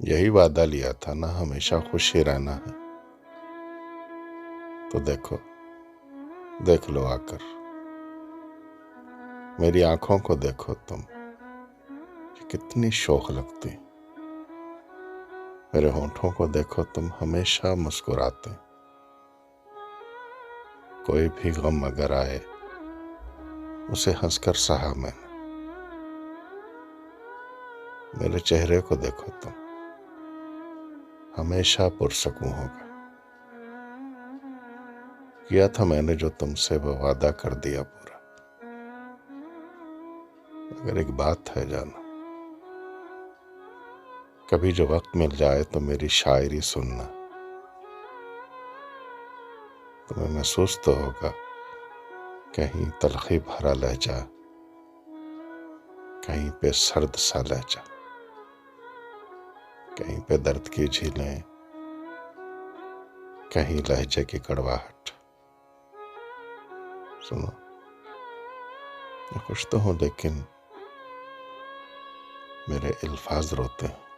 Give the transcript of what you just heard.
यही वादा लिया था ना, हमेशा खुश ही रहना है। तो देखो, देख लो आकर, मेरी आंखों को देखो तुम, ये कितनी शौक लगती। मेरे होंठों को देखो तुम, हमेशा मुस्कुराते। कोई भी गम अगर आए उसे हंसकर सहा मैंने। मेरे चेहरे को देखो तुम, हमेशा पुरसकूं होगा। किया था मैंने जो तुमसे, वो वादा कर दिया पूरा। अगर एक बात है जाना, कभी जो वक्त मिल जाए तो मेरी शायरी सुनना। तुम्हें महसूस तो होगा कहीं तलखी भरा लहजा, कहीं पे सर्द सा लहजा, कहीं पे दर्द की झीलें, कहीं लहजे की कड़वाहट। सुनो, मैं खुश तो हूं लेकिन मेरे अल्फाज रोते हैं।